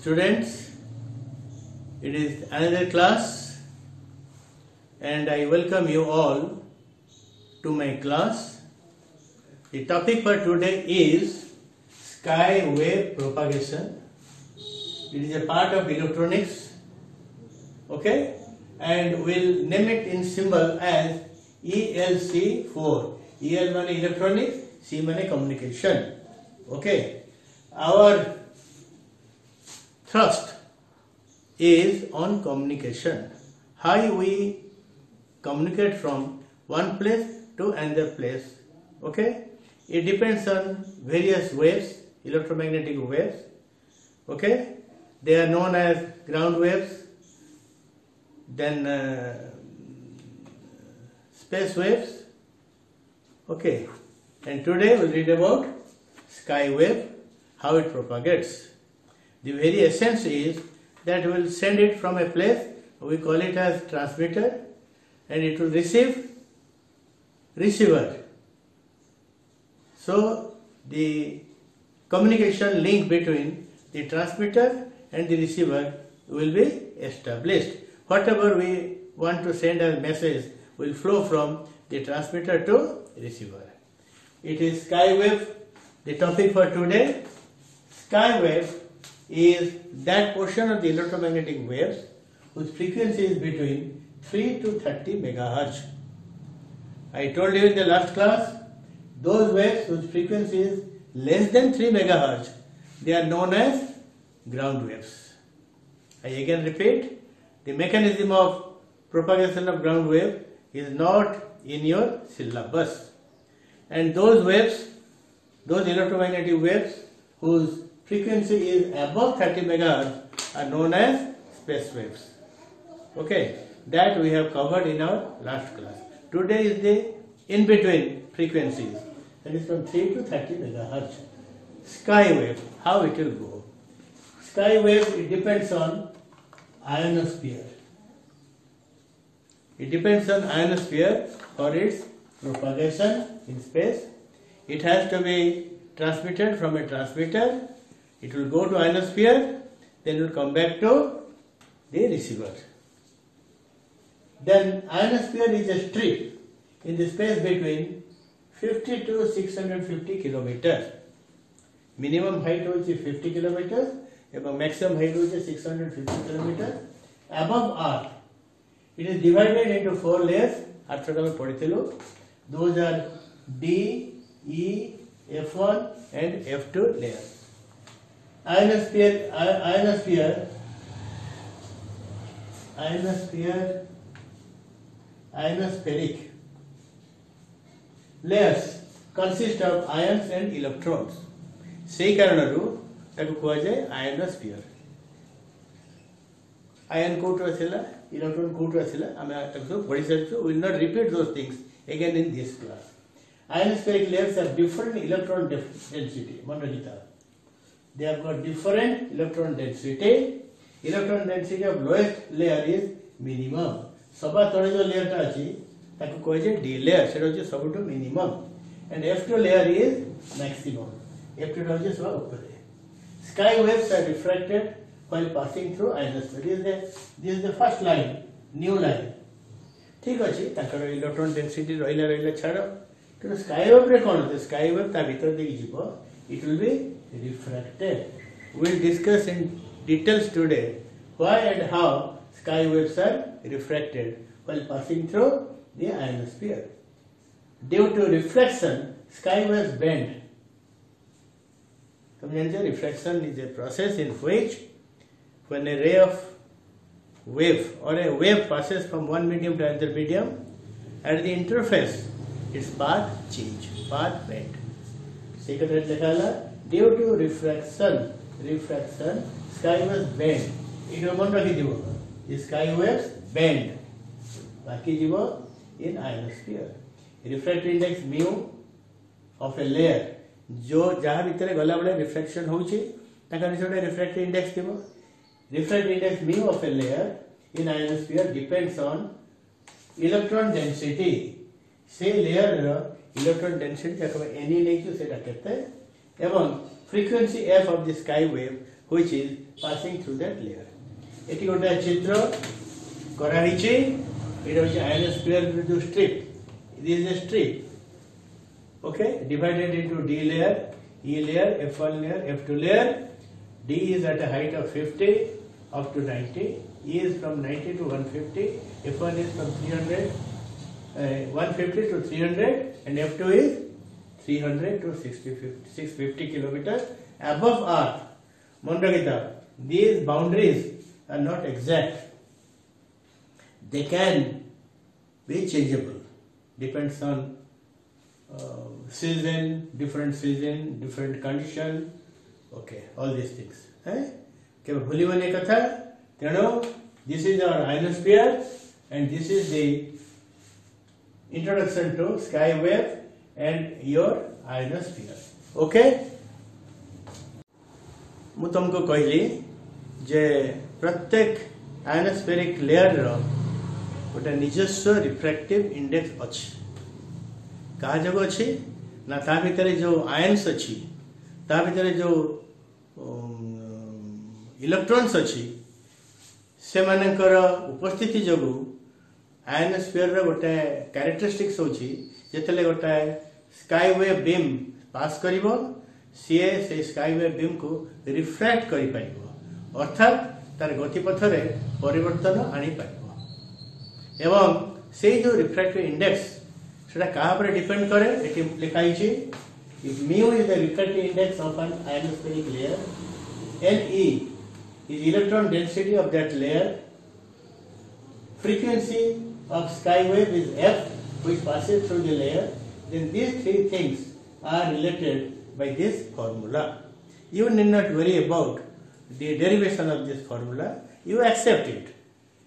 Students, it is another class and I welcome you all to my class. The topic for today is sky wave propagation. It is a part of electronics, okay, and we'll name it in symbol as ELC4. EL means electronics, C means communication, okay. Our thrust is on communication. How we communicate from one place to another place, okay. It depends on various waves, electromagnetic waves, okay. They are known as ground waves, then space waves, okay. And today we'll read about sky wave, how it propagates. The very essence is that we will send it from a place, we call it as transmitter, and it will receive receiver. So the communication link between the transmitter and the receiver will be established. Whatever we want to send as message will flow from the transmitter to receiver. It is sky wave, the topic for today. Sky wave is that portion of the electromagnetic waves whose frequency is between 3 to 30 megahertz. I told you in the last class, those waves whose frequency is less than 3 megahertz, they are known as ground waves. I again repeat, the mechanism of propagation of ground wave is not in your syllabus. And those waves, those electromagnetic waves whose frequency is above 30 megahertz are known as space waves. Okay, that we have covered in our last class. Today is the in-between frequencies, that is from 3 to 30 megahertz. Sky wave, how it will go? Sky wave, it depends on ionosphere. It depends on ionosphere for its propagation in space. It has to be transmitted from a transmitter. It will go to ionosphere, then it will come back to the receiver. Then ionosphere is a strip in the space between 50 to 650 kilometers. Minimum height is 50 kilometers and maximum height is 650 kilometers above Earth. It is divided into 4 layers. Those are D, E, F1 and F2 layers. Ionospheric layers consist of ions and electrons. Sei karanaru taku kuhajae ionosphere. Ion koutru asila, electron koutru asila, ame taku padi sarichu. We will not repeat those things again in this class. Ionospheric layers have different electron density. They have got different electron density. Electron density of lowest layer is minimum. Saba tole jo layer ta achi taku kohajae D layer, seta hoche sabutu minimum. And F2 layer is maximum. F2 hoche saba upare. Sky waves are refracted while passing through ionosphere. This is the first line, new line. ठीक अच्छी ताकर electron density रहिला रहिला छाड़ कि sky wave रे कोन होते sky wave ता भीतर देकी जीवो it will be refracted. We will discuss in details today why and how sky waves are refracted while passing through the ionosphere. Due to reflection, sky waves bend. Reflection is a process in which when a ray of wave or a wave passes from one medium to another medium, at the interface its path change, path bend. Due to refraction, sky waves bend. The sky waves bend. In ionosphere. Refractive index mu of a layer, जो जहाँ भीतर गला बड़े refraction होची, ताकि निचोड़े refractive index दिवो. Refractive index mu of a layer in ionosphere depends on electron density. Say layer electron density जाकर NE नहीं क्यों से रखते हैं, एवं frequency f of the sky wave which is passing through that layer. Eighty गोटे चित्र कराई छि इट होछि ionosphere जो strip. This is a strip. Okay, divided into D layer, E layer, F1 layer, F2 layer. D is at a height of 50 up to 90. E is from 90 to 150. F1 is from 150 to 300, and F2 is 300 to 650 kilometers above Earth. Mondagita, these boundaries are not exact. They can be changeable. Depends on season, different condition. Okay, all these things. केवल भूली बने कथा तेणु this is our ionosphere and this is the introduction to sky wave and your ionosphere. Okay, मु तुमको कहली जे प्रत्येक आयोनोस्फेरिक layer रो गोटे निजस्व रिफ्रैक्टिव इंडेक्स अछि कहा जगह अच्छी ना ता भीतर जो आयन्स अच्छी ता भीतर जो इलेक्ट्रॉन्स अच्छी से मानकर उपस्थिति जगु आयोनोस्फीयर रो गोटे कैरेक्टरिस्टिक्स होची जेतले गोटे स्काई वेव बीम पास करिवो सीए से स्काई वेव बीम को रिफ्रैक्ट करि पाइबो अर्थात तार गतिपथ रे परिवर्तन आनी पाइबो एवं से जो रिफ्रैक्टिव इंडेक्स सेटा कहा पर डिपेंड करे एटी लिखाई छि if mu is the refractive index of an ionospheric layer Le is electron density of that layer, frequency of sky wave is f which passes through the layer, then these three things are related by this formula. You need not worry about the derivation of this formula, you accept it.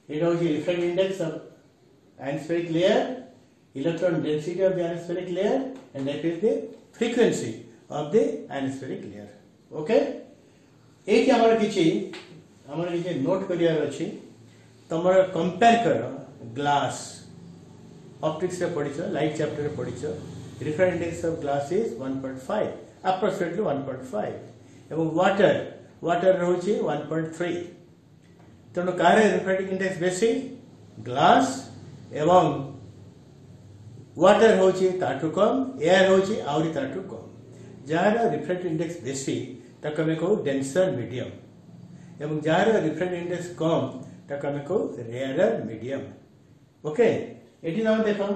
It is the refractive index of ionospheric layer, electron density of the ionospheric layer, and that is the frequency of the ionospheric layer. Okay? Eighty हमर किछि note करियार अछि तमर compare कर glass optics रे पढिछ light chapter रे पढिछ refractive index of glass is 1.5 approximately 1.5 एवं water रहउछि 1.3 तनो कार रिफ्रैक्टिव इंडेक्स बेसी ग्लास एवं वाटर होछि ताटु कम एयर होछि आउरी ताटु कम जार रिफ्रैक्टिव इंडेक्स बेसी ताको हम कहू डेंसर मीडियम एवं जार रिफ्रैक्टिव इंडेक्स कम ताको हम कहू रेयरर मीडियम. ओके एटी नाम देखो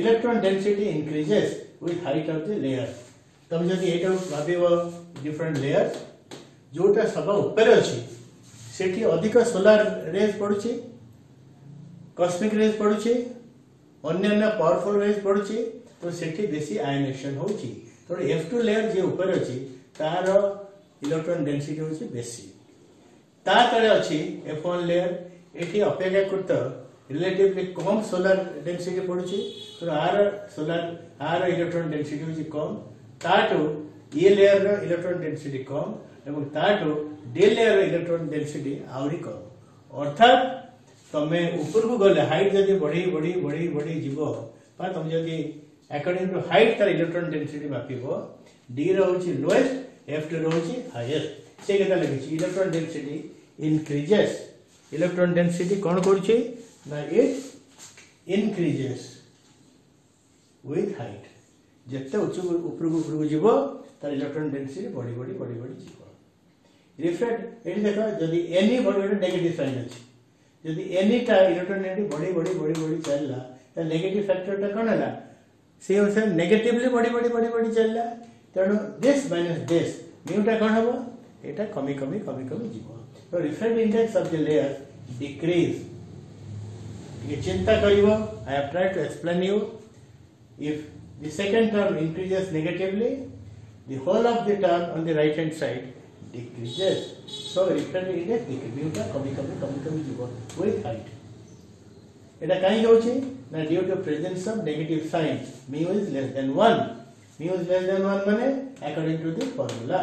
electron density increases with height of the layer. तुम जदि एटा भाबिबो डिफरेंट लेयर्स जोटा सब ऊपर अछि सेठी अधिक सोलर रेज पडुछि कॉस्मिक रेज पडुछि अन्य पावरफुल रेज पडुछि तो सेठी बेसी आयनेशन होछि तो F2 लेयर जे ऊपर अछि तार इलेक्ट्रॉन डेंसिटी होछि बेसी ता तळे अछि F1 लेयर एठी अपेक्षाकृत रिलेटिवली कम सोलर डेंसिटी पडुछि तो आर इलेक्ट्रॉन डेंसिटी होछि कम ताटो ए लेयर रो इलेक्ट्रॉन डेंसिटी कम एवं ताटो डी लेयर रो इलेक्ट्रॉन डेंसिटी आउरी कम अर्थात तमे ऊपर को गले हाइट जदी बढ़ी जीवो पा तुम जदी अकॉर्डिंग टू हाइट तार इलेक्ट्रॉन डेंसिटी मापिबो डी रो होछि लोएस्ट F2 रो होछि हाईएस्ट से केता लगि छि electron density increases electron density कोन करछि ना इट इंक्रीजेस विथ हाइट जत्ते ऊपर को जीवो तार इलेक्ट्रॉन डेंसिटी बढ़ी जीवो. रिफ्रैक्ट एटी देखो जदी एनी बड़ी नेगेटिव साइन अछि जदी एनी टा इलेक्ट्रॉन डेंसिटी बढ़ी चलला त नेगेटिव फैक्टर टा कोन हला से अनुसार नेगेटिवली बढ़ी चलला तेणु दिस माइनस दिस म्यू टा कोन हबो एटा कमी जीवो. तो refractive index of the layer decreases ये चिंता करिवो I have tried to explain you if the second term increases negatively the whole of the term on the right hand side decreases. So refractive index decreases. Mu ta कमी जीवो with height. एटा काई होछि ना due to presence of negative sign mu is less than 1. Mu is less than 1 माने according to the formula.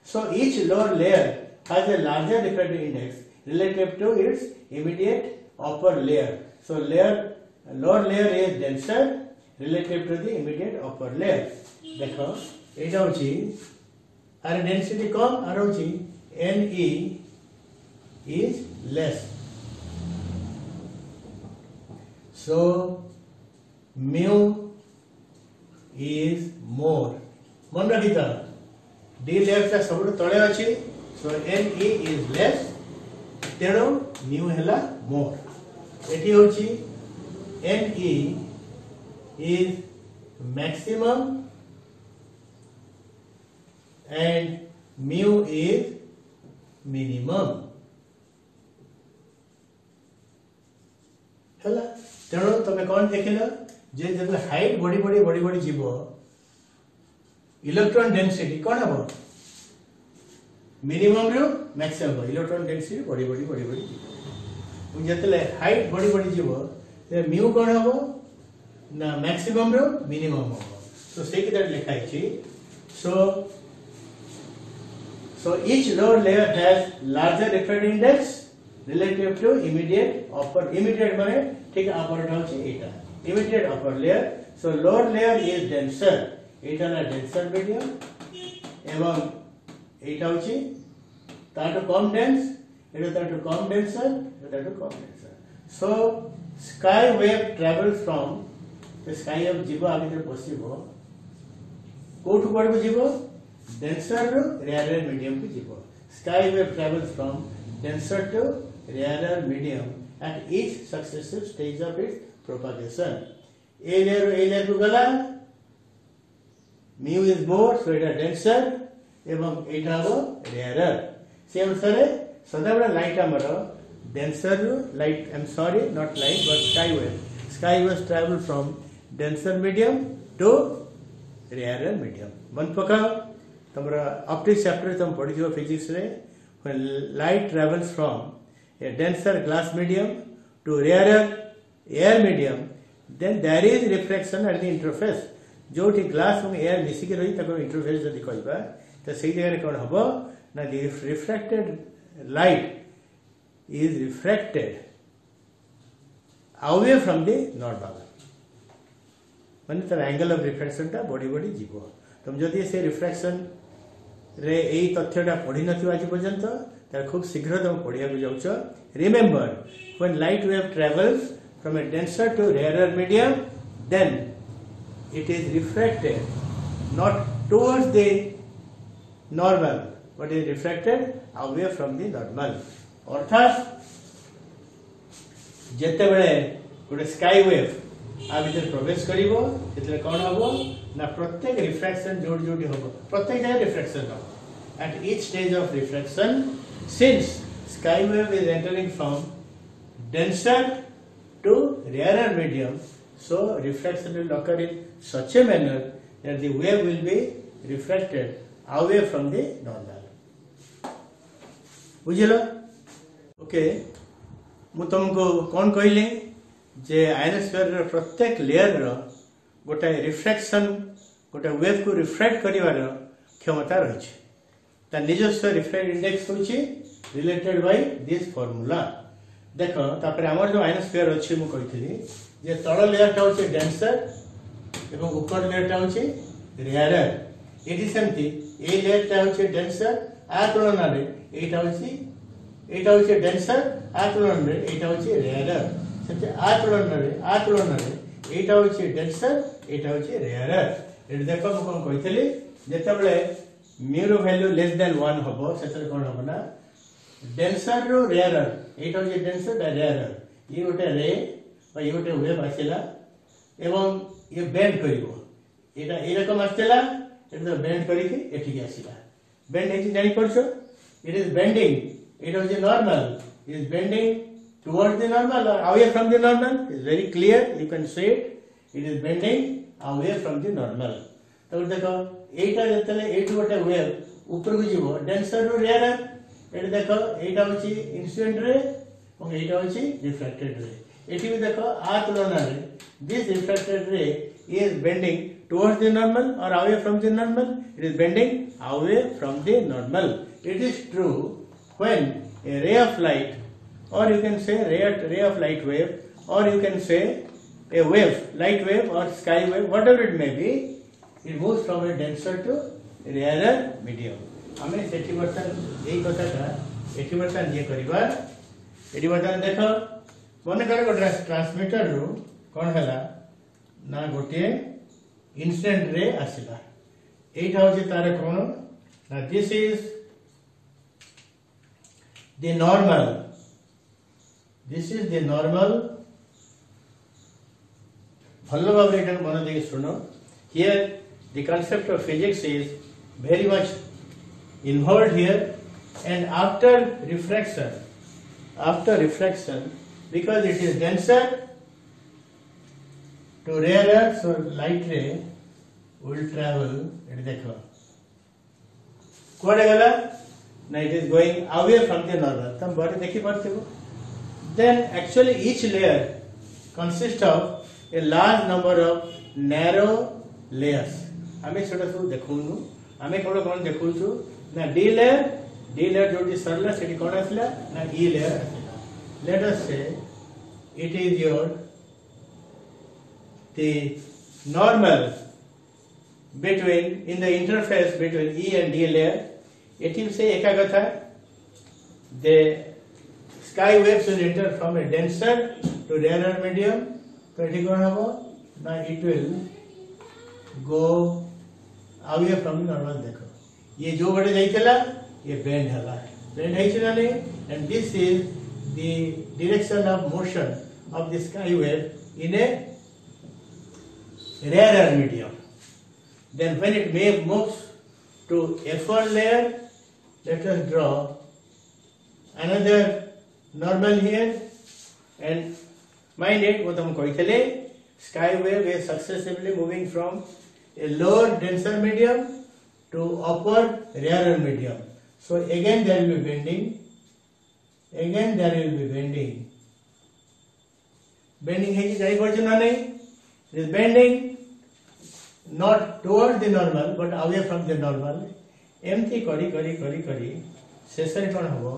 So each lower layer has a larger refractive index relative to its immediate upper layer. So lower layer is denser relative to the immediate upper layer. देखो एटा होछि आर density कम आर होछि Ne is less. So mu is more. मन रखी था d left टा सब तले अच्छी. So Ne is less. तेणु mu हैला more. एटी होची Ne is maximum and mu is minimum. हैला तेणु तमे कौन देखिल जे जब हाइट बड़ी बड़ी बड़ी बड़ी जीव इलेक्ट्रॉन डेंसिटी कौन हम मिनिमम रो मैक्सिमम इलेक्ट्रॉन डेंसिटी बड़ी बड़ी बड़ी बड़ी जीव जतले हाइट बड़ी बड़ी जीव ते म्यू कौन हम ना मैक्सिमम रो मिनिमम हम सो से कि दैट लिखा है so each lower layer has larger refractive index relative to immediate upper. Immediate माने ठीक upper टा होची एटा immediate upper layer. So lower layer is denser. एटा ना denser medium एवं एटा होची ताटो कम dense Etah ताटो come denser Etah ताटो come denser. So sky wave travels from the sky of जीव आगे जे पसिबो कोठु पड़बो जीव denser to rarer medium to जीव. Sky wave travels from denser to rarer medium at each successive stage of its propagation. A layer to गला mu is more so it is denser एवं एटा हो rarer. से अनुसार सदाबड़ा light हमरो denser light not light but sky wave. Sky waves travel from denser medium to rarer medium. मन पकाओ तमरा optics chapter तुम पढ़ी हो फिजिक्स रे when light travels from a denser glass medium to rarer air medium then there is refraction at the interface. जो ठी glass और air मिसी के रही तको इंटरफेस जदी कहबा त सही जगह रे कोन हबो ना the refracted light is refracted away from the normal. माने तर एंगल ऑफ रिफ्रैक्शन टा बड़ी बड़ी जीवो तुम जदी से रिफ्रैक्शन रे एई तथ्यटा पढि नथियो आज पर्यंत त खूब शीघ्र तुम पढिया को जाउछ. Remember when light wave travels from a denser to rarer medium then it is refracted not towards the normal but is refracted away from the normal. अर्थात जेते बेले गोटे स्काई वेव आ भीतर प्रवेश करिवो जेते कोन हबो ना प्रत्येक रिफ्रैक्शन जोड़ जोड़ी हबो प्रत्येक जगह रिफ्रैक्शन हबो. At each stage of refraction since sky wave is entering from denser to rarer medium so refraction will occur in such a manner that the wave will be refracted away from the normal. बुझिलो okay मु तुमको कौन कहली जे ionosphere रो प्रत्येक layer रो गोटे refraction गोटे wave को refract करिवार क्षमता रही ता निजस्व रिफ्रैक्ट इंडेक्स होची रिलेटेड बाय दिस फार्मूला. देखो तापर हमर जो आयनोस्फीयर अछि मु कहितली जे तळ लेयर टा होची डेंसर एवं ऊपर लेयर टा होची रेयरर. एटी सेमती ए लेयर टा होची डेंसर आ तुलना रे एटा होची डेंसर आ तुलना रे एटा होची रेयरर. सेते आ तुलना रे एटा होची डेंसर एटा होची रेयरर. एटी देखो मु कोन कहितली जेतेबेले म्यू रो वैल्यू लेस देन 1 हबो सेतर कोन हबो ना डेंसर रो रेयरर एटा होची डेंसर बा रेयरर. ये गोटे रे बा ये गोटे वेव आसेला एवं ये बेंड करिवो एटा ए रकम आसेला एटा बेंड करी के एठी के आसीला बेंड हेची जानि पड़छो it is bending it is normal it is bending towards the normal or away from the normal. It's very clear, you can see it is bending away from the normal. तो देखो एटा जतले एटु गोटे wave ऊपर को जीवो denser रो rarer एटा देखो एटा होची incident ray और एटा होची रिफ्रैक्टेड रे. एठी भी देखो आ तुलना रे this refracted ray is bending towards the normal or away from the normal. It is bending away from the normal. It is true when a ray of light or you can say ray of light wave or you can say a wave light wave or sky wave whatever it may be it moves from a denser to rarer medium. आमे सेठी बर्तन एई कथाटा एठी बर्तन ये करबा एठी बर्तन देखो मन कर गोटे ट्रांसमीटर रो कोन हला ना गोटे इंस्टेंट रे आसिला एटा होचे तार कोन ना दिस इज द नॉर्मल भल्लो भाव एटा मन दे सुनो here the concept of physics is very much involved here, and after refraction because it is denser to rarer, so light ray will travel it dekho code गला ना it is going away from the normal तुम बड़े देखी पाते हो then actually each layer consists of a large number of narrow layers आमे छोटा सब देखुनु आमे कोन देखुछु ना डी लेयर जोटी सरला सेठी कोन आसला ना ई लेयर आसला let us say it is your the normal between in the interface between E and D layer it will say eka katha the sky waves will enter from a denser to rarer medium so it kon habo na it will go away from the normal dekho ये जो बड़े जाइतला ये bend है नहीं and this is the direction of motion of the sky wave in a rarer medium. Then when it moves to F1 layer, let us draw another normal here and mind it what हम कहते sky wave is successively moving from a lower denser medium to upward rarer medium. So again there will be bending. Bending है कि जाई पड़ছে ना नहीं. It is bending not towards the normal but away from the normal. एमती करी शेष रे कोन हबो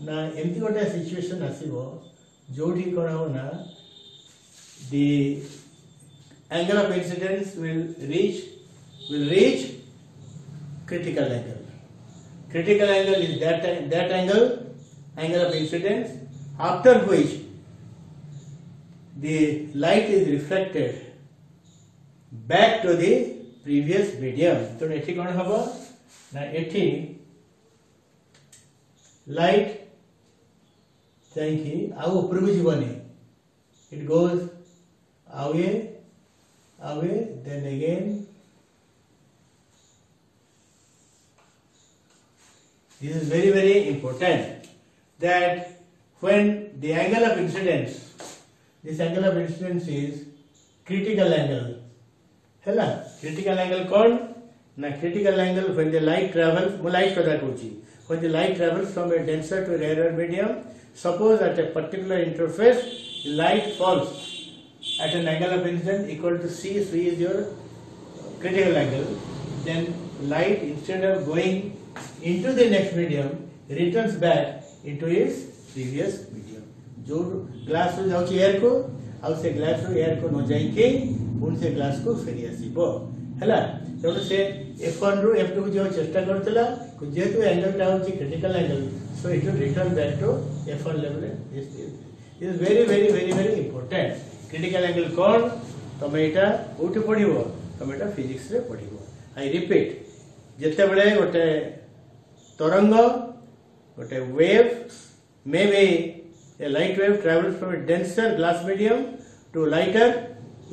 ना एमती गोटे सिचुएशन आसीबो जोठी कोन हो ना the angle of incidence will reach critical angle. Critical angle is that angle of incidence after which the light is refracted back to the previous medium. So एठी कोन हबो ना एठी light जाईकी आउ ऊपर को जीवनी it goes away then again this is very important that when the angle of incidence this angle of incidence is critical angle hela critical angle kon na critical angle when the light travels mo light kada kochi when the light travels from a denser to rarer medium suppose at a particular interface light falls at an angle of incidence equal to c is your critical angle then light instead of going into the next medium returns back into its previous medium जो glass रो जाउची air को आउ से glass रो air को न जाई के पुन से ग्लास को फेरी आसीबो हला तो से f1 रो f2 को जो चेष्टा करतला जेतु एंगल टा होची critical angle so it will return back to f1 level this is very important critical angle कोन तमे एटा ओठी पढिबो तमे एटा फिजिक्स रे पढिबो आई रिपीट जेते बेले गोटे तरंग गोटे wave may be a light wave travels from a denser glass medium to lighter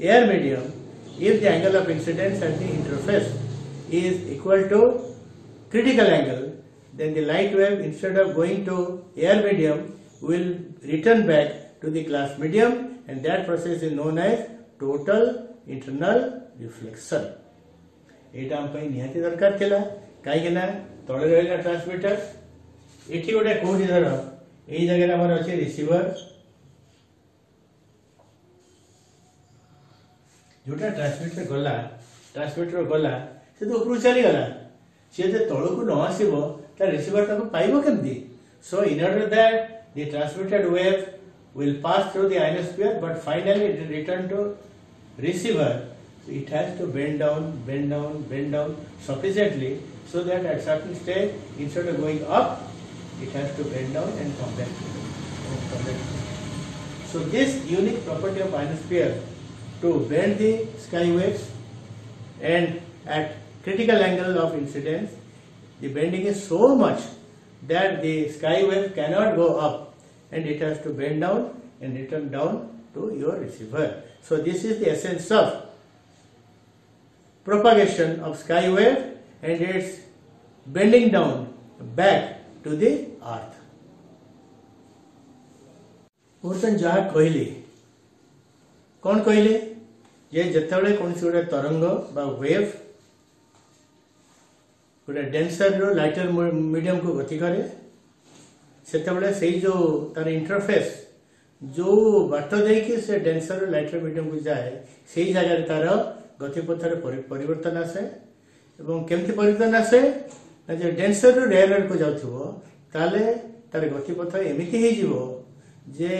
air medium if the angle of incidence at the interface is equal to critical angle then the light wave instead of going to air medium will return back to the glass medium and that process is known as total internal reflection एटा हम पई निहाती दरकार थिला काई केना तळे रहला transmitter एठी गोटे कोठी धर एई जगह रे हमर अछि रिसीवर जोटा ट्रांसमीटर गला से तो ऊपर चली गला से जे तळो को न आसीबो ता रिसीवर ताको पाइबो केमदी so in order that the transmitted wave will pass through the ionosphere but finally it will return to receiver. So it has to bend down sufficiently so that at certain stage, instead of going up, it has to bend down and come back. So this unique property of ionosphere to bend the sky waves and at critical angle of incidence, the bending is so much that the sky wave cannot go up and it has to bend down and return down to your receiver. So this is the essence of propagation of sky wave and its bending down back to the earth. बर्तन जहाँ कहली कौन कहले जे जतबेले कौन सी गोटे तरंग बा wave गोटे डेंसर रो लाइटर मीडियम को गति करे सेतबेले सेई जो तार इंटरफेस जो बाट देकी से डेंसर रो लाइटर मीडियम को जाए सेई जगह रे तार गतिपथ रे परिवर्तन आसे एवं केमती परिवर्तन आसे जे डेंसर रो रेयर को जाउथबो ताले तार गतिपथ एमिति हे जिवो जे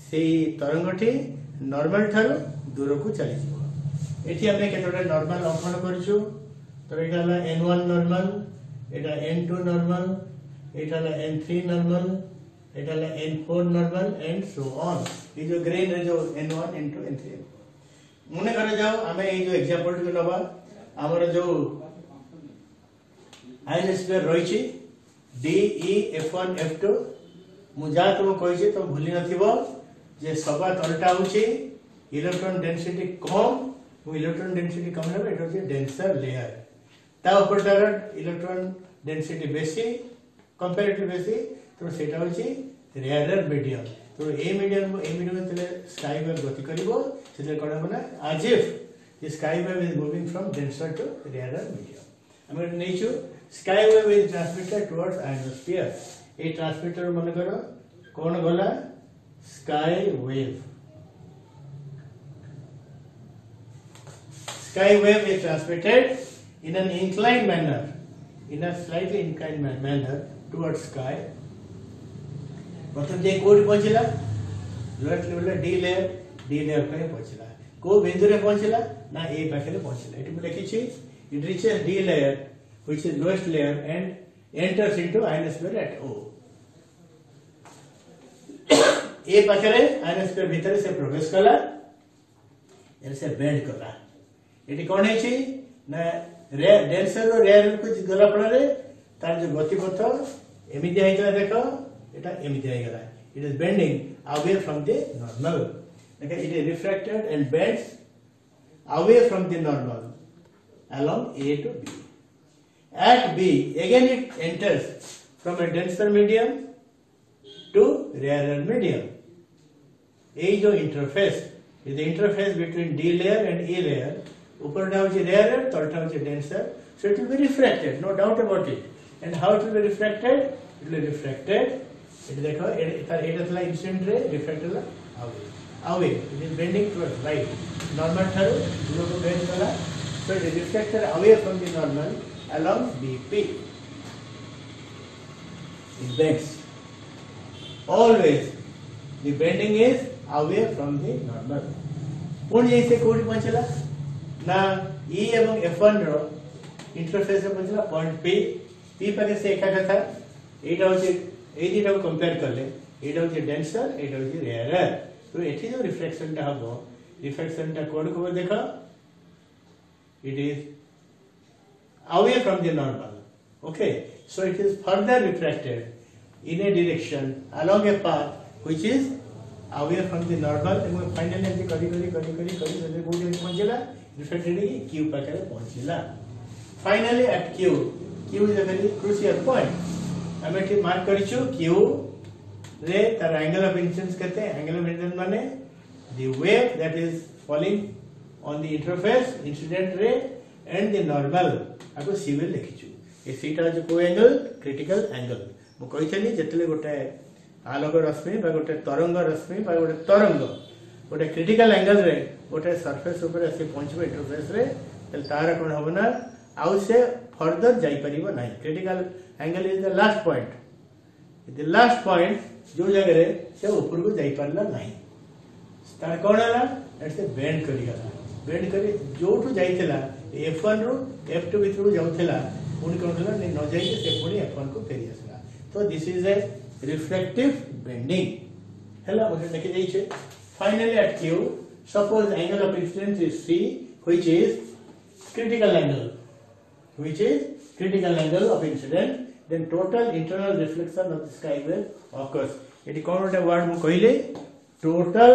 सेई तरंगटी नॉर्मल ठारो दूर को चली जिवो एठी हमने केतोटा नॉर्मल अंकन करछु तो एटा हला n1 नॉर्मल एटा n2 नॉर्मल एटा हला n3 नॉर्मल एटा हला n4 normal and so on ये जो ग्रेन रे जो n1 n2 n3 मने करे जाओ हमें ये जो एग्जांपल टिक नबा हमर जो आयनोस्फीयर रहिछि d e f1 f2 मुझा तुम कहिजे तुम भूली नथिबो जे सबा तलटा होछि इलेक्ट्रॉन डेंसिटी कम इलेक्ट्रॉन डेंसिटी कम लेबे एटा जे डेंसर लेयर ता ऊपर तार इलेक्ट्रॉन डेंसिटी बेसी कंपैरेटिव बेसी तो सेटा होछि रेयरर मीडियम तो ए मीडियम तले स्काई वेव गति करिवो सेते कोन बना as if the sky wave is moving from denser to rarer medium हम नेचु sky wave is transmitted towards ionosphere A transmitter मन करो कौन गला sky wave is transmitted in an inclined manner in a slightly inclined manner towards sky प्रथम जे code पहुंचला lowest level D layer पे पहुंचला को बिंदु रे पहुंचला ना ए पाखे पहुंचला एटी में लिखि छी it reaches d layer which is lowest layer and enters into ionosphere at O ए पाखरे आयनोस्फीयर भीतर से प्रवेश कला एन से बेंड कला एटी कोन है छी ना डेंसर रो रेयर को गला पड़े तार जो गतिपथ एमिति आइतला देखो एटा एमिति आइ गला it is bending away from the normal like it is refracted and bends away from the normal along A to B at B again it enters from a denser medium to rarer medium A जो interface is the interface between D layer and E layer ऊपर टा होची rarer तलटा होची denser so it will be refracted no doubt about it and how it will be refracted it will be refracted it देखो एटा थला incident रे reflected ला away it is bending towards right normal थारो दूर को bend कला so it is reflected away from the normal along BP it bends always the bending is away from the normal पुन जैसे कोड पहुंचला ना E एवं F1 रो interface में पहुंचला पॉइंट P पर से एका कथा एटा होची ए दिटा को कंपेयर करले एटा होची डेंसर एटा होची रेयरर तो एठी जो रिफ्लेक्शन टा हबो रिफ्लेक्शन टा कोड को देखो it is away from the normal okay so it is further refracted in a direction along a path which is away from the normal and finally ऐसे करी जैसे कोड पहुंचला रिफ्लेक्टेड की Q पर पहुंचला finally at Q is a very crucial point हमें ठीक mark करिछु Q रे तार एंगल ऑफ इंसिडेंस कहते हैं एंगल ऑफ इंसिडेंस माने the wave that is falling on the interface incident ray and the normal आपको सिविल लिखिछु ए सीटा जो को एंगल क्रिटिकल एंगल मु कहितली जेतले गोटे आलोक रश्मि बा गोटे तरंग रश्मि बा गोटे तरंग गोटे क्रिटिकल एंगल रे गोटे सरफेस ऊपर से पहुंचबे इंटरफेस रे तल तार कोन होबना आउ से फर्दर जाई परिबो नाही critical angle is the last point जो जगह रे से ऊपर को जाई परला नाही तार कोन हला एसे बेंड करी गला बेंड करी जोठु जाइथिला F1 रो F2 भितरु जाउथिला पुणी कौन कला न जाइए से पुणी F1 को फेरी आसला तो this is a reflective bending हेला मुझे लिखि देई छे finally at Q suppose angle of incidence is C which is critical angle of incidence then total internal reflection of the sky wave occurs eighty कौन गोटे वर्ड मु कहले total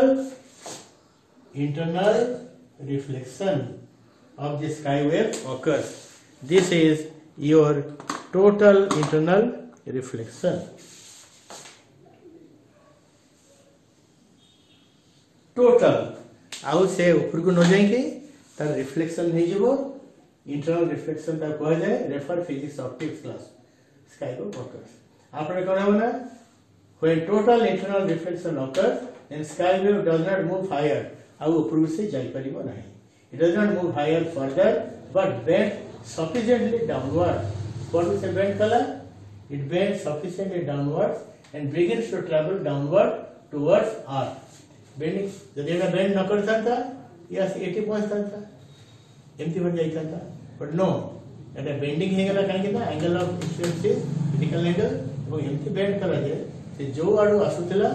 internal reflection of the sky wave occurs this is your total internal reflection total आउ से ऊपर को न जाएंगे तार रिफ्लेक्शन हो जीवो इंटरनल रिफ्लेक्शन ता कह जाए refer physics optics class sky को फोकस आपने कोन होना when total internal reflection occurs then sky wave does not move higher आउ ऊपर से जाई परिबो नाही it does not move higher further but bend sufficiently downward what is a bend color it bends sufficiently downwards and begins to travel downward towards earth bending जब एटा bend न करता था या 80 पहुंचता था एमती बन जाता था बट नो एटा बेंडिंग हे गेला काहे कि angle of incidence critical angle और एमती बेंड करा जे से जो आडू आसुतला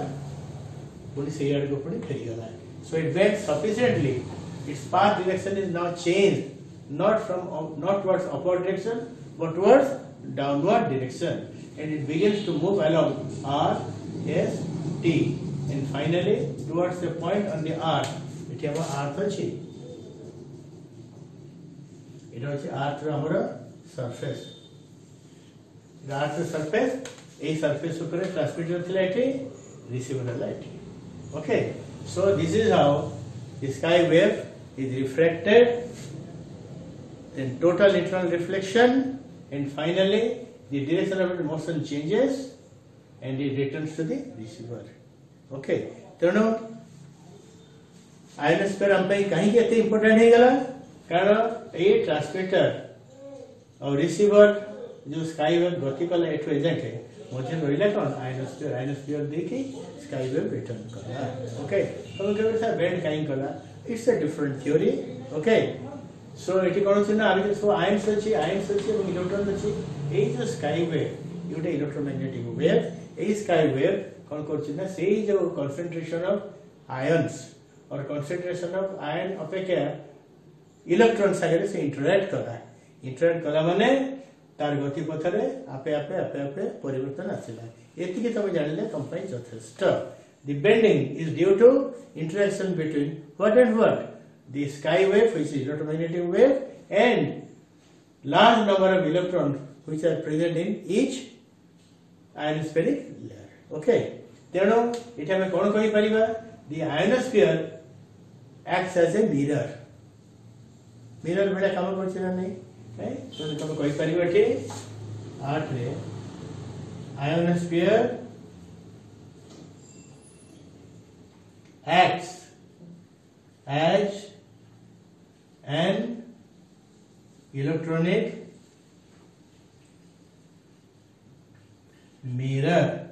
पुनी से आडू पुनी फेरी गला so it bend sufficiently its path direction is now changed not towards upward direction but towards downward direction and it begins to move along R S T and finally towards the point on the earth it have earth achi it is earth ro surface the earth surface a surface upare transmitter thila eti receiver la eti okay so this is how the sky wave is refracted then total internal reflection and finally the direction of its motion changes and it returns to the receiver okay तेणु ionosphere हम पे कहीं के important है गला कारण ये transmitter और रिसीवर जो स्काई वेव गति कला एठो एजेंट है मझे रहिला कोन आयोनोस्फीयर देखि स्काई वेव रिटर्न कला ओके तो केबे था बेंड काई कला it's a different theory okay so एटी कोन छै ना आबे सो आयन्स अछि और इलेक्ट्रॉन अछि ए जो स्काई वेव योटे इलेक्ट्रोमैग्नेटिक वेव ए स्काई वेव कौन करछि ना से जो कंसंट्रेशन ऑफ आयंस और कंसंट्रेशन ऑफ आयन अपेक्षा इलेक्ट्रॉन सागरे से इंटरैक्ट कला माने तार गति पथ रे आपे परिवर्तन आसिला एति के तमे जानिले तम पई यथेष्ट the bending is due to interaction between what and what the sky wave which is electromagnetic wave and large number of electrons which are present in each ionospheric layer okay तेणु ये आम कौन कहीपर the ionosphere acts as a mirror भाया कम कर तुम कहीपर 8 रे ionosphere acts as an electronic mirror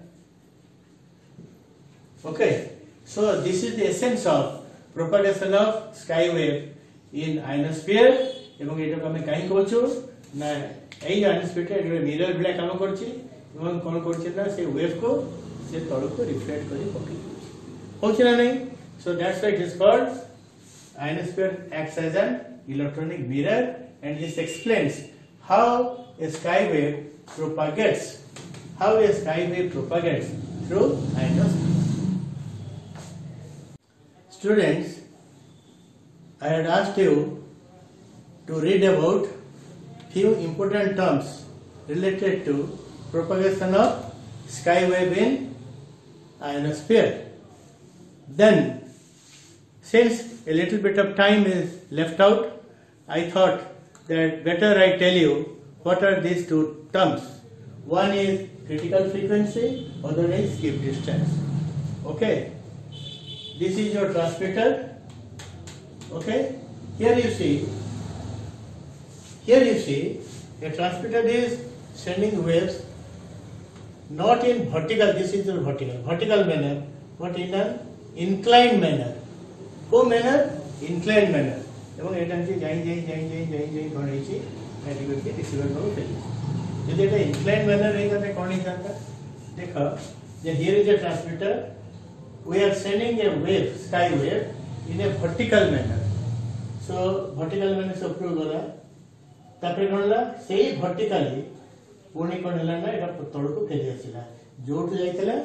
okay so this is the essence of propagation of sky wave in ionosphere এবং এটা আমি কাই করছো না এই আয়োনোস্ফিয়ারটা এটা মিরর ভଳି কাম করছি এবং কোন করছে না সে ওয়েভ को से তলକୁ রিফ্লেক্ট করে পকাই होछि ना नहीं so that's why it is called ionosphere acts as an electronic mirror and this explains how a sky wave propagates through ionosphere students I had asked you to read about few important terms related to propagation of sky wave in ionosphere. Then, since a little bit of time is left out, I thought that better I tell you what are these two terms. One is critical frequency, other is skip distance. Okay, this is your transmitter. Okay, here you see a transmitter is sending waves not in vertical, this is your vertical manner, but in an inclined manner. Inclined manner. এবং এটা হচ্ছে যাই ধরেছি फेरी receiver को फेरी यदि एटा incline manner रे गते कोन ही जाता देखो जे here is a transmitter we are sending a wave sky wave in a vertical manner so vertical manner से ऊपर गला तापर कोनला सेही vertically पुणी कोन हला ना एटा तळ को फेरी आसिला जोट जाइतला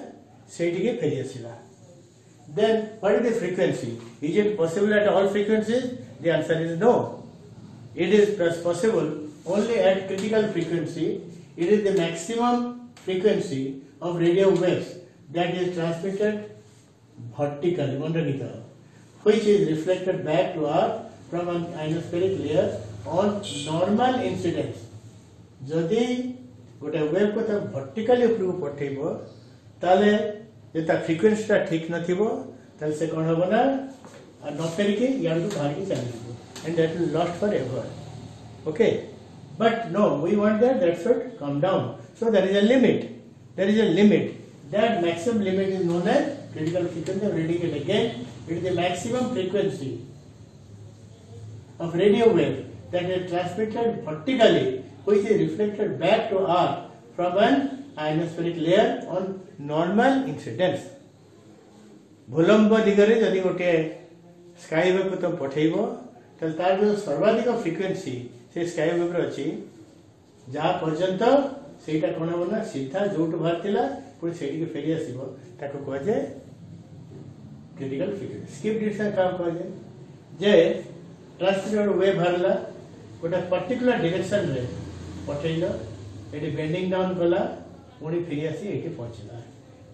सेठी के फेरी आसिला then what is the frequency is it possible at all frequencies the answer is no it is possible only at critical frequency it is the maximum frequency of radio waves that is transmitted vertically which is reflected back to earth from an ionospheric layer on normal incidence जदि गोटे wave को ता vertically ऊपर को पठेबो ताले जे ता frequency ता ठीक नथिबो ताले से कोन होबो ना न फेरी के यार को भाग के चली जेबो and that will lost forever okay but no we want that should come down so there is a limit that maximum limit is known as critical frequency of reading it again it is the maximum frequency of radio wave that is transmitted vertically which is reflected back to earth from an ionospheric layer on normal incidence भूलंब दिगरे यदि गोटे sky wave को तुम पठेइबो त तार जो सर्वाधिक frequency से sky wave रे अछि जा पर्यंत सेटा कोन बना सीधा जोट भारतिला पुणी सेठी के फेरी आसीबो ताको कह जे क्रिटिकल फ्रीक्वेंसी स्किप डिस्टेंस का कह जे ट्रांसमीटर वेव भरला गोटे पर्टिकुलर डायरेक्शन रे पठेइलो एटी बेंडिंग डाउन कला पुणी फेरी आसी एटी पहुंचला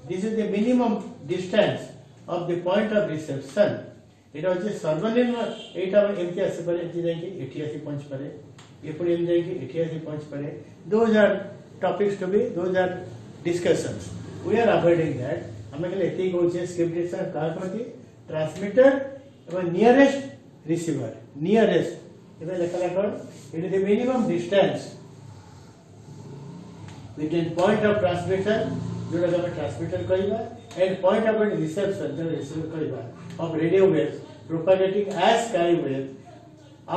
this is the minimum distance of the point of reception एटा होचे सर्वनिम्न एटा एमती आसी पारे एटी जाई कि एटी आसी पहुंच पारे ये पुणी एम जाई कि एटी आसी पहुंच पारे 2000 topics to be 2000 discussions we are avoiding that हमें के एती गोचे स्किप डिस्टेंस का करती ट्रांसमीटर एवं नियरेस्ट रिसीवर नियरेस्ट एबे लेखला कोन it is the minimum distance between point of transmission जोड़ा हम ट्रांसमीटर कहबा एंड पॉइंट ऑफ रिसेप्शन जो रिसीवर कहबा of radio waves propagating as sky wave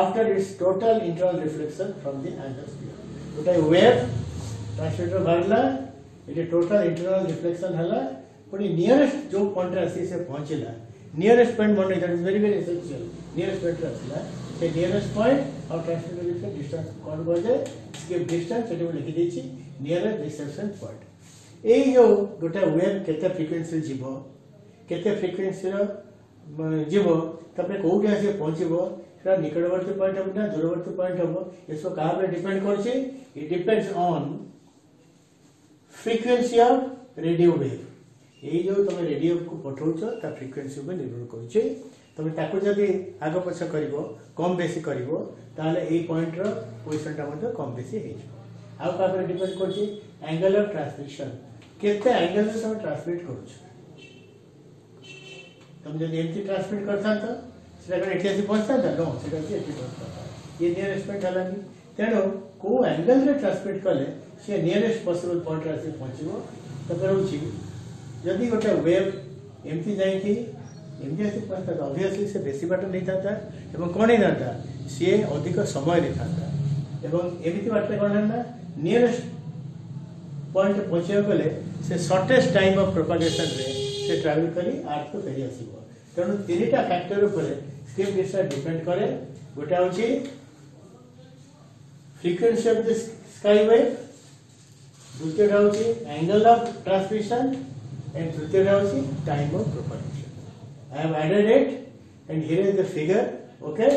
after its total internal reflection from the ionosphere गोटे wave transmitter भरला इटे total internal reflection हला पुनी नियरेस्ट जो पॉइंट आसी से पहुंचला नियरेस्ट पॉइंट मन that is very essential nearest point आसला से नियरेस्ट पॉइंट और ट्रांसमीटर के डिस्टेंस कोन बोले स्किप डिस्टेंस सेटे लिखि देछि नियरेस्ट रिसेप्शन पॉइंट ए जो गोटा वेव केते फ्रीक्वेंसी जीवो केते फ्रीक्वेंसी रो जीवो तबे कोउडी आसी पहुंचबो सेटा निकटवर्ती पॉइंट हो ना दूरवर्ती पॉइंट हो इसको कहां पे डिपेंड करछि it depends on frequency of radio wave ए जो तुम रेडियो को पठाउछ ता फ्रीक्वेंसी पे निर्भर करछि तुम ताको जदी आगो पछ करबो कम बेसी करबो ताले ए पॉइंट रो पोजीशन ता मते कम बेसी हे आ का पर डिपेंड करछि एंगल ऑफ ट्रांसमिशन केते एंगल से तुम ट्रांसमिट करूछ तुम जदी एमटी ट्रांसमिट करथा त सेटा एठी आसी पहुंचता त नो सेटा एठी पहुंचता ये नियरेस्ट पॉइंट हलानी तेनो को एंगल रे ट्रांसमिट करले से नियरेस्ट पॉसिबल पॉइंट रे पहुंचबो त करूछि यदि गोटे वेव एमती जाई कि एमती आसी पहुंचता त ऑब्वियसली से बेसी बाट नहीं थाता एवं कोन नहीं थाता से अधिक समय नहीं थाता एवं एमिति बाटे कोन ना नियरेस्ट पॉइंट पहुंचे गले से शॉर्टेस्ट टाइम ऑफ प्रोपगेशन रे से ट्रैवल करी अर्थ को फेरी आसीबो तेनु तीनटा फैक्टर ऊपर स्किप डिस्टेंस डिपेंड करे गोटा होची frequency of the sky wave दूसरा होची एंगल ऑफ ट्रांसमिशन एंड तृतीय होची time of propagation I have added it and here is the figure okay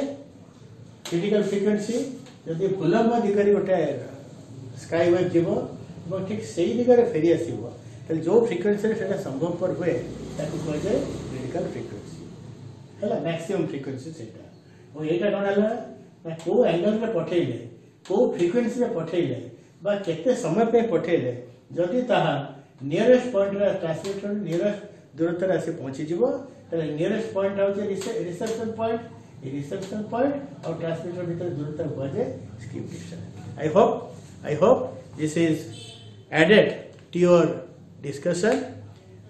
critical frequency यदि भूलंब दिगरी गोटे स्काई वेव जीवो ठीक सही दिगरे फेरी आसीबो त जो फ्रीक्वेंसी सेटा संभव पर हुए ताकू कह जाय क्रिटिकल फ्रीक्वेंसी हला मैक्सिमम फ्रीक्वेंसी सेटा ओ एटा कोन हला ना को एंगल रे पठेइले को फ्रीक्वेंसी रे पठेइले बा केते समय पे पठेइले जदि ताहा नियरेस्ट पॉइंट रे ट्रांसमीटर नियरेस्ट दूरत्व रे से पहुंची जीवो त नियरेस्ट पॉइंट आउ जे रिसेप्शन पॉइंट ए रिसेप्शन पॉइंट और ट्रांसमीटर भीतर दूरत्व हो जाय skip distance I hope this is added to your discussion.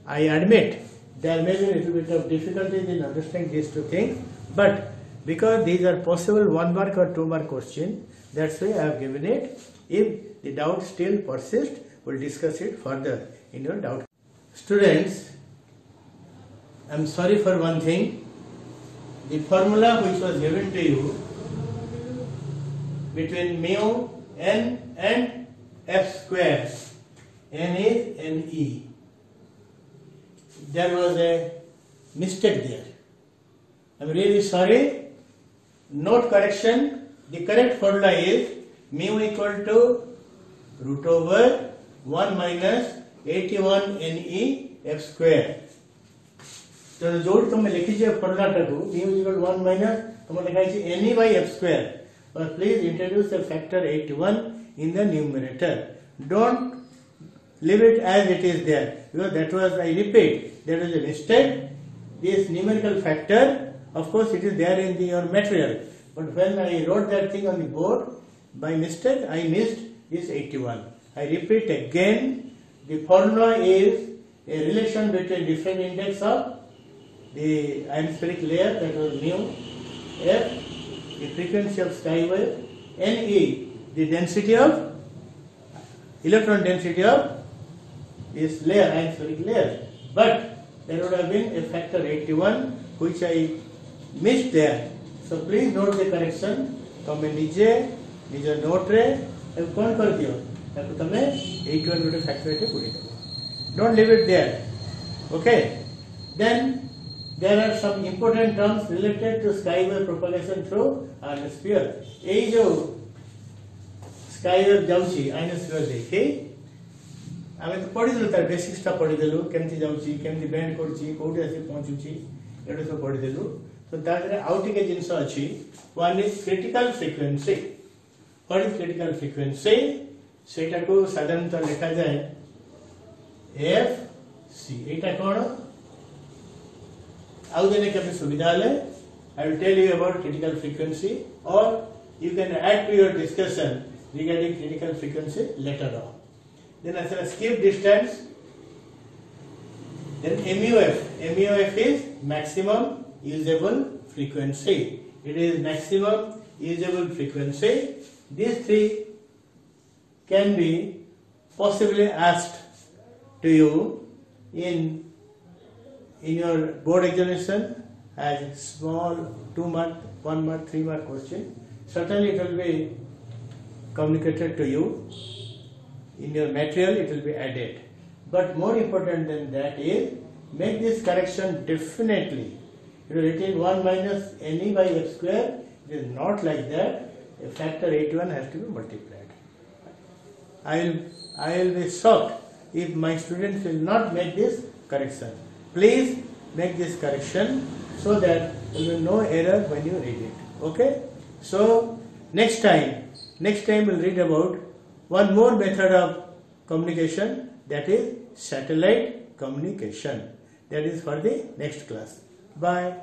I admit there may be a little bit of difficulties in understanding these two things, but because these are possible 1 mark or 2 mark question, That's why I have given it. If the doubt still persists, we'll discuss it further in your doubt. Students, I'm sorry for one thing. The formula which was given to you between mu n and f square, n is ne. There was a mistake there. I'm really sorry. Note correction. The correct formula is mu equal to root over 1 minus 81 ne f square. So जोड़ तुम लिखीजिए formula टाकू mu equal to 1 minus तुम लिखाई ne by f square. But please introduce the factor 81 in the numerator. Don't leave it as it is there, because that was, I repeat, that was a mistake. This numerical factor, of course, it is there in your material. But when I wrote that thing on the board, by mistake, I missed this 81. I repeat again, the formula is a relation between different index of the atmospheric layer, that was mu, f, the frequency of sky wave, Ne, the density of, electron density of this layer, atmospheric layer. But there would have been a factor 81 which I missed there. So please note the correction. तमे निजे निज note रे कौन कर दियो ताको तमे 81 गोटे फैक्टर एटे पुरी दो. Don't leave it there. Okay. Then there are some important terms related to skywave propagation through ionosphere. ए जो skywave जाउची ionosphere देखि आमे तो पढि देलु तार बेसिक्स ता पढि देलु केमति जाउची केमति बेंड करची कोठी आसी पहुंचुची एडो सब पढि देलु. तो तारे आउटिके जिंस अछि. One is critical frequency. What is critical frequency? सेटा को साधारणतः लिखा जाए एफ सी. एटा कोन आउ देने के सुविधा ले. I will tell you about critical frequency, or you can add to your discussion regarding critical frequency later on. Then as a skip distance, then MUF. MUF is maximum usable frequency. It is maximum usable frequency. These three can be possibly asked to you in your board examination as small 2 mark, 1 mark, 3 mark question. Certainly it will be communicated to you. In your material it will be added. But more important than that is, make this correction definitely. You retain 1 minus ne by f square. It is not like that. A factor 81 has to be multiplied. I will be shocked if my students will not make this correction. Please make this correction so that there will be no error when you read it. Okay? So next time we'll read about one more method of communication, that is satellite communication. That is for the next class. Bye.